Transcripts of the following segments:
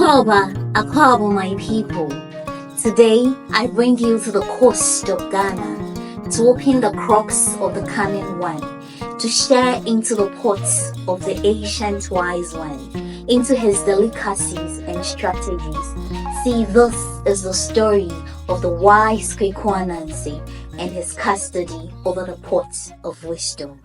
Akwaba, my people. Today, I bring you to the coast of Ghana to open the crocks of the cunning one, to share into the pots of the ancient wise one, into his delicacies and strategies. See, this is the story of the wise Greedy Ananse and his custody over the pot of wisdom.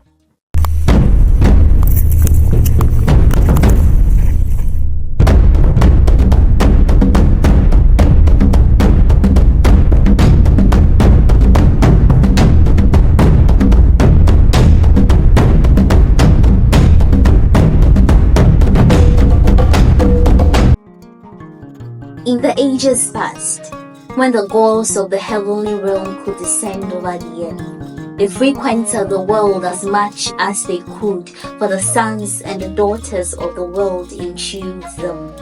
In the ages past, when the gods of the heavenly realm could descend over the earth, they frequented the world as much as they could, for the sons and the daughters of the world intrigued them.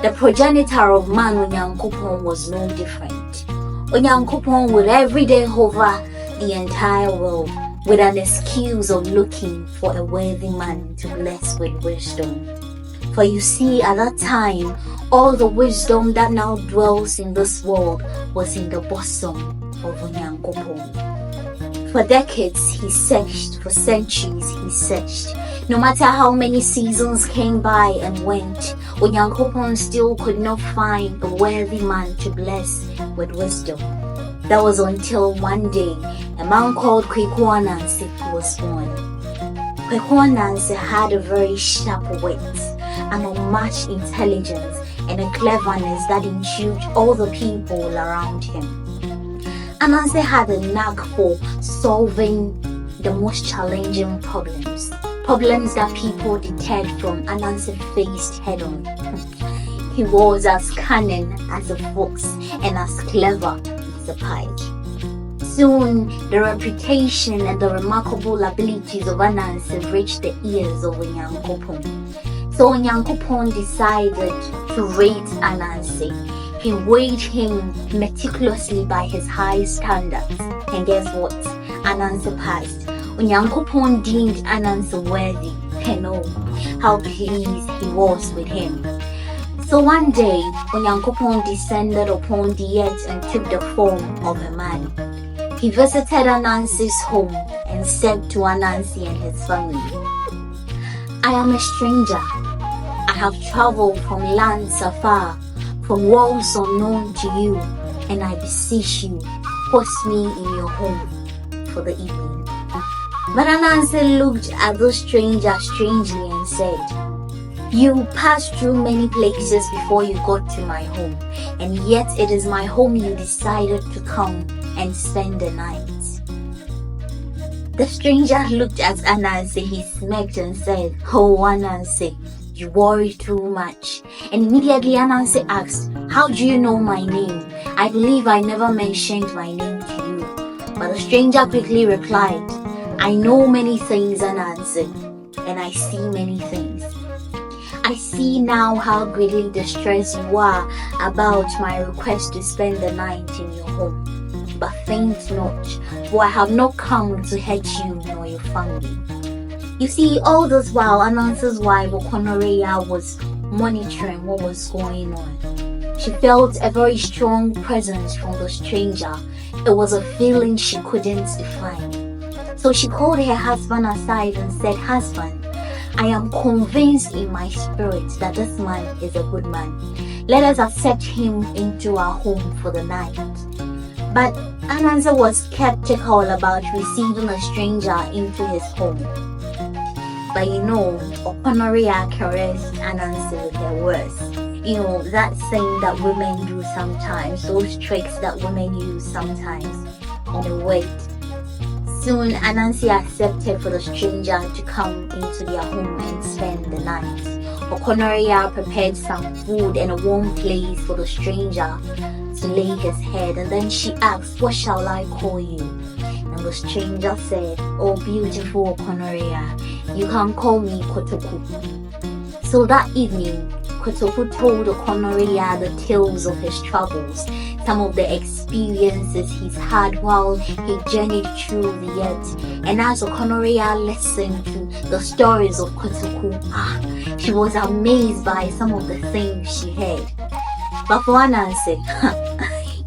The progenitor of man, Onyankopon, was no different. Onyankopon would every day hover the entire world with an excuse of looking for a worthy man to bless with wisdom. For you see, at that time, all the wisdom that now dwells in this world was in the bosom of Onyankopon. For decades he searched, for centuries he searched. No matter how many seasons came by and went, Onyankopon still could not find a worthy man to bless with wisdom. That was until one day a man called Greedy Ananse was born. Greedy Ananse had a very sharp wit, an unmatched intelligence, and a cleverness that intrigued all the people around him. Anansi had a knack for solving the most challenging problems that people deterred from. Anansi faced head-on. He was as cunning as a fox and as clever as a pike. Soon, the reputation and the remarkable abilities of Anansi reached the ears of Onyankopon. So Onyankopon decided to rate Anansi. He weighed him meticulously by his high standards. And guess what? Anansi passed. Onyankopon deemed Anansi worthy. And oh, how pleased he was with him. So one day, Onyankopon descended upon the earth and took the form of a man. He visited Anansi's home and said to Anansi and his family, "I am a stranger. I have traveled from lands afar, from worlds unknown to you, and I beseech you, host me in your home for the evening." But Anansi looked at the stranger strangely and said, "You passed through many places before you got to my home, and yet it is my home you decided to come and spend the night." The stranger looked at Anansi, he smirked and said, "Oh, Anansi, you worry too much." And immediately Anansi asked, "How do you know my name? I believe I never mentioned my name to you." But the stranger quickly replied, "I know many things, Anansi, and I see many things. I see now how greatly distressed you are about my request to spend the night in your home. But faint not, for I have not come to hurt you nor your family." You see, all this while Anansi's wife Okonoreya was monitoring what was going on. She felt a very strong presence from the stranger. It was a feeling she couldn't define. So she called her husband aside and said, "Husband, I am convinced in my spirit that this man is a good man. Let us accept him into our home for the night." But Anansi was skeptical about receiving a stranger into his home. But you know, Okonoreya caressed Anansi with her words. You know, that thing that women do sometimes, those tricks that women use sometimes. And wait. Soon, Anansi accepted for the stranger to come into their home and spend the night. Okonoreya prepared some food and a warm place for the stranger to lay his head, and then she asked, "What shall I call you?" And the stranger said, "Oh, beautiful Okonoreya, you can call me Kotoku." So that evening, Kotoku told Okonoreya the tales of his travels, some of the experiences he's had while he journeyed through the earth. And as Okonoreya listened to the stories of Kotoku, she was amazed by some of the things she heard. But for Anansi,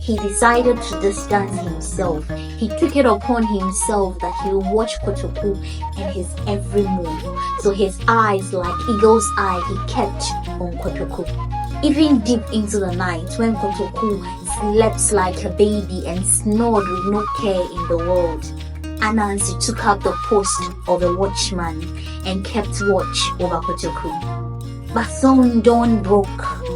he decided to distance himself. He took it upon himself that he would watch Kotoku and his every move. So his eyes, like eagle's eye, he kept on Kotoku. Even deep into the night, when Kotoku slept like a baby and snored with no care in the world, Anansi took up the post of a watchman and kept watch over Kotoku. But soon dawn broke,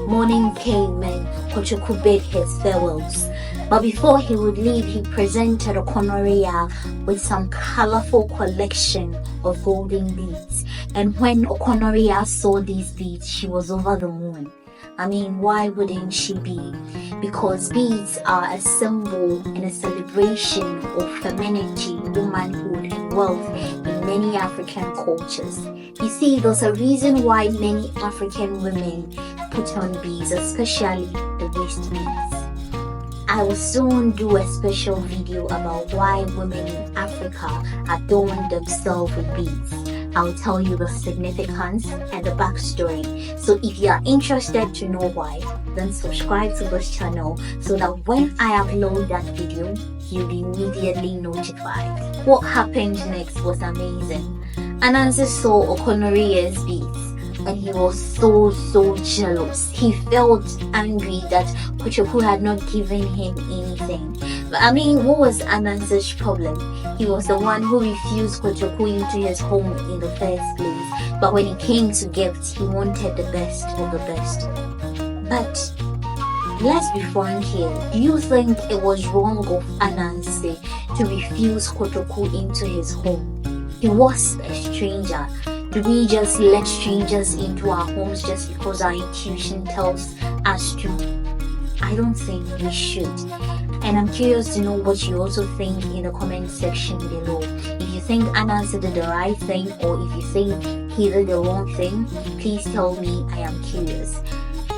morning came and Kotoku bade his farewells. But before he would leave, he presented Okonoria with some colorful collection of golden beads. And when Okonoria saw these beads, she was over the moon. I mean, why wouldn't she be? Because beads are a symbol and a celebration of femininity, womanhood, and wealth in many African cultures. You see, there's a reason why many African women put on beads, especially the waist beads. I will soon do a special video about why women in Africa adorn themselves with beads. I'll tell you the significance and the backstory. So if you are interested to know why, then subscribe to this channel so that when I upload that video, you'll be immediately notified. What happened next was amazing. Anansi saw Okonoria's beads and he was so jealous. He felt angry that Kotoku had not given him anything. But I mean, what was Anansi's problem? He was the one who refused Kotoku into his home in the first place. But when it came to gifts, he wanted the best of the best. But let's be frank here. Do you think it was wrong of Anansi to refuse Kotoku into his home? He was a stranger. Do we just let strangers into our homes just because our intuition tells us to? I don't think we should. And I'm curious to know what you also think in the comment section below. If you think Anansi did the right thing or if you think he did the wrong thing, please tell me. I am curious.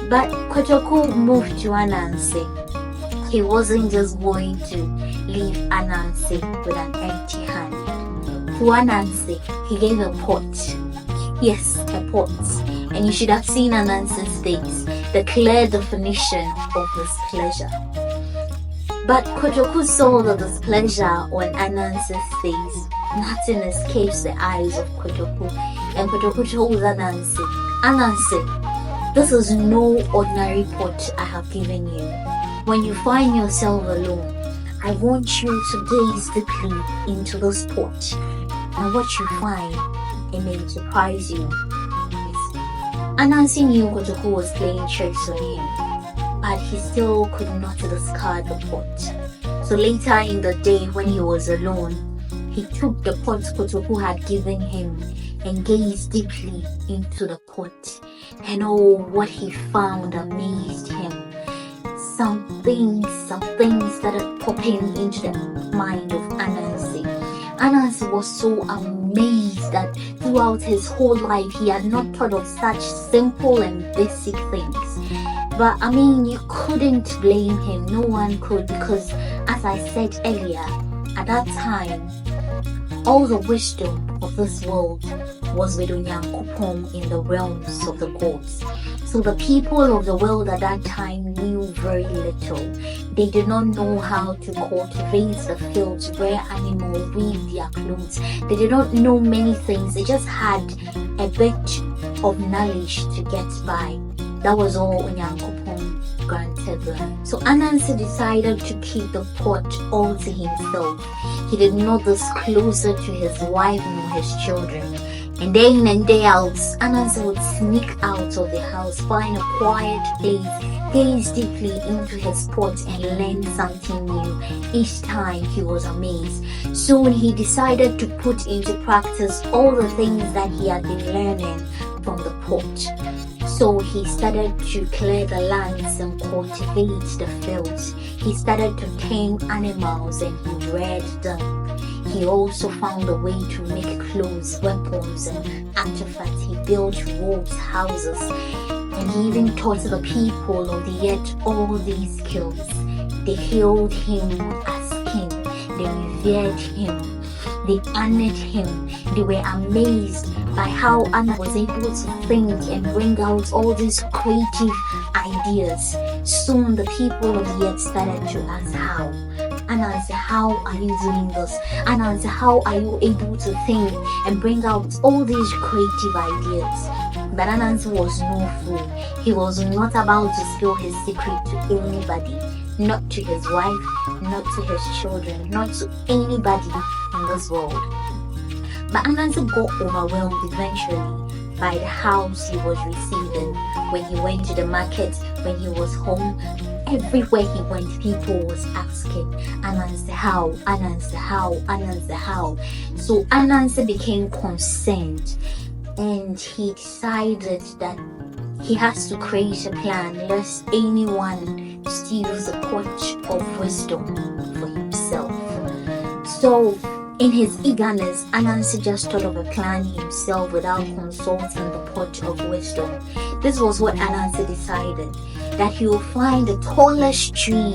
But Kotoku moved to Anansi. He wasn't just going to leave Anansi with an empty hand. To Anansi, he gave a pot. Yes, a pot. And you should have seen Anansi's face, the clear definition of displeasure. But Kotoku saw the displeasure on Anansi's face. Nothing escapes the eyes of Kotoku. And Kotoku told Anansi, Anansi, this is no ordinary pot I have given you. When you find yourself alone, I want you to gaze deeply into this pot. And what you find, it may surprise you. Anansi knew Kotoku was playing tricks on him, but he still could not discard the pot. So later in the day when he was alone, he took the pot Kotoku had given him and gazed deeply into the pot. And oh, what he found amazed him. Some things started popping into the mind of Anansi. Anansi was so amazed that throughout his whole life he had not thought of such simple and basic things. But I mean, you couldn't blame him. No one could, because as I said earlier, at that time, all the wisdom of this world was with Onyankopon in the realms of the gods. So the people of the world at that time knew very little. They did not know how to cultivate the fields, rear animals, weave their clothes. They did not know many things. They just had a bit of knowledge to get by. That was all Onyankopon granted them. So Anansi decided to keep the pot all to himself. He did not disclose it to his wife nor his children. And day in and day out, Anansi would sneak out of the house, find a quiet place, gaze deeply into his pot and learn something new. Each time he was amazed. Soon he decided to put into practice all the things that he had been learning from the pot. So he started to clear the lands and cultivate the fields. He started to tame animals and he reared them. He also found a way to make clothes, weapons, and artifacts. He built roads, houses, and he even taught the people of the earth all these skills. They hailed him as king. They revered him. They honored him. They were amazed by how Anna was able to think and bring out all these creative ideas. Soon the people of the earth started to ask how. Anansi, how are you doing this? Anansi, how are you able to think and bring out all these creative ideas? But Anansi was no fool. He was not about to spill his secret to anybody. Not to his wife, not to his children, not to anybody in this world. But Anansi got overwhelmed eventually by the house he was receiving. When he went to the market, when he was home, everywhere he went, people was asking, Anansi how, Anansi how, Anansi how. So Anansi became concerned, and he decided that he has to create a plan lest anyone steals the pot of wisdom for himself. So in his eagerness, Anansi just thought of a plan himself without consulting the pot of wisdom. This was what Anansi decided, that he will find the tallest tree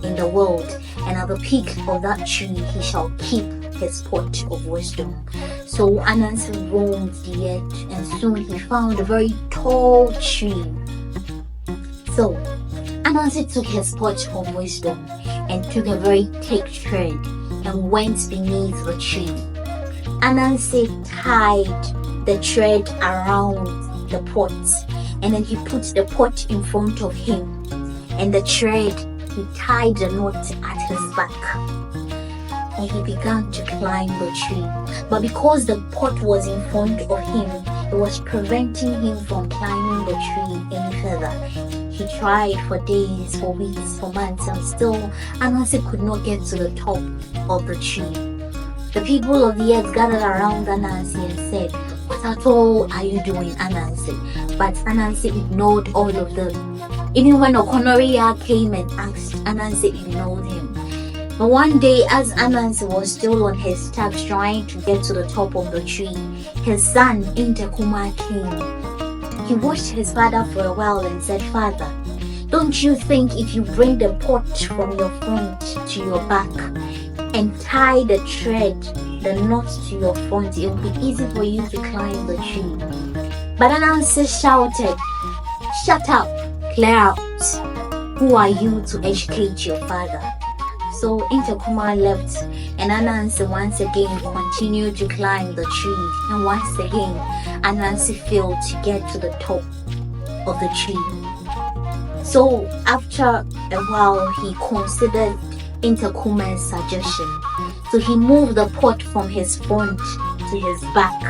in the world, and at the peak of that tree he shall keep his pot of wisdom. So Anansi roamed the earth, and soon he found a very tall tree. So Anansi took his pot of wisdom and took a very thick thread and went beneath the tree. Anansi tied the thread around the pot, and then he put the pot in front of him, and the thread, he tied the knot at his back, and he began to climb the tree. But because the pot was in front of him, it was preventing him from climbing the tree any further. He tried for days, for weeks, for months, and still Anansi could not get to the top of the tree. The people of the earth gathered around Anansi and said, "What at all are you doing, Anansi?" But Anansi ignored all of them. Even when Okonoria came and asked, Anansi ignored him. But one day, as Anansi was still on his task trying to get to the top of the tree, his son Intekuma came. He watched his father for a while and said, "Father, don't you think if you bring the pot from your front to your back and tie the thread, the knot to your front, it will be easy for you to climb the tree?" But Anansi shouted, "Shut up, clear out. Who are you to educate your father?" So Intekuma left, and Anansi once again continued to climb the tree, and once again Anansi failed to get to the top of the tree. So after a while, he considered Intekuma's suggestion. So he moved the pot from his front to his back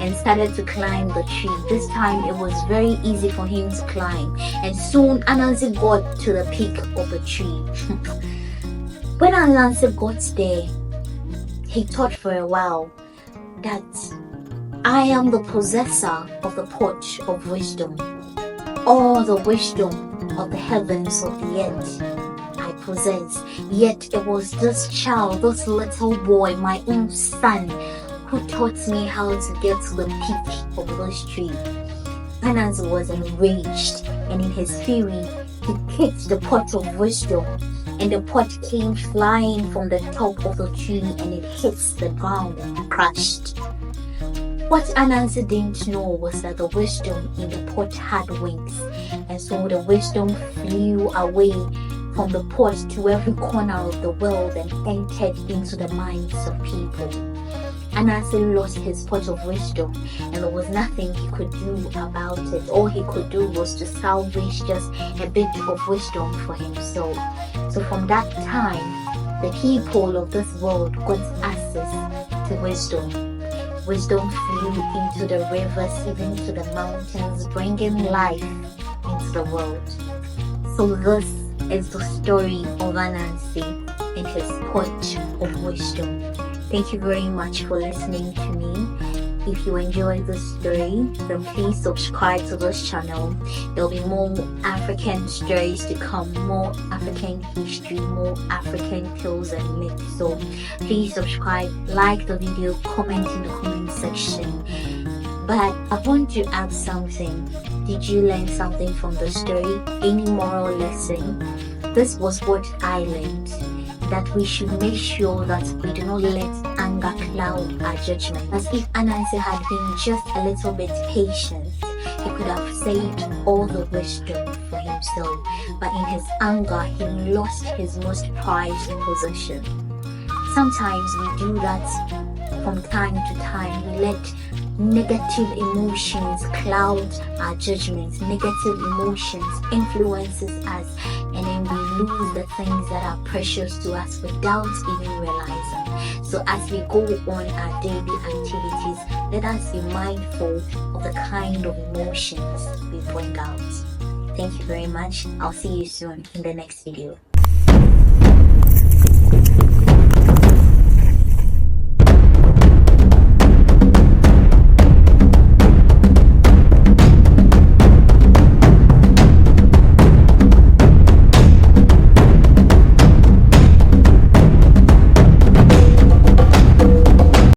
and started to climb the tree. This time it was very easy for him to climb, and soon Anansi got to the peak of the tree. When Anansi got there, he thought for a while that I am the possessor of the pot of wisdom. All the wisdom of the heavens, of the earth, I possess. Yet it was this child, this little boy, my own son, who taught me how to get to the peak of this tree. Anansi was enraged, and in his fury, he kicked the pot of wisdom, and the pot came flying from the top of the tree, and it hit the ground and crashed. What Anansi didn't know was that the wisdom in the pot had wings, and so the wisdom flew away from the pot to every corner of the world and entered into the minds of people. Anansi lost his pot of wisdom, and there was nothing he could do about it. All he could do was to salvage just a bit of wisdom for himself. So from that time, the people of this world got access to wisdom. Wisdom flew into the rivers, even to the mountains, bringing life into the world. So this is the story of Anansi and his pot of wisdom. Thank you very much for listening to me. If you enjoyed this story, then please subscribe to this channel. There'll be more African stories to come, more African history, more African tales and myths. So please subscribe, like the video, comment in the comment section. But I want to ask something. Did you learn something from the story? Any moral lesson? This was what I learned. That we should make sure that we do not let anger cloud our judgment. As if Anansi had been just a little bit patient, he could have saved all the wisdom for himself, but in his anger, he lost his most prized possession. Sometimes we do that from time to time. We let negative emotions cloud our judgments, negative emotions influences us, and then we lose the things that are precious to us without even realizing. So as we go on our daily activities, let us be mindful of the kind of emotions we bring out. Thank you very much. I'll see you soon in the next video.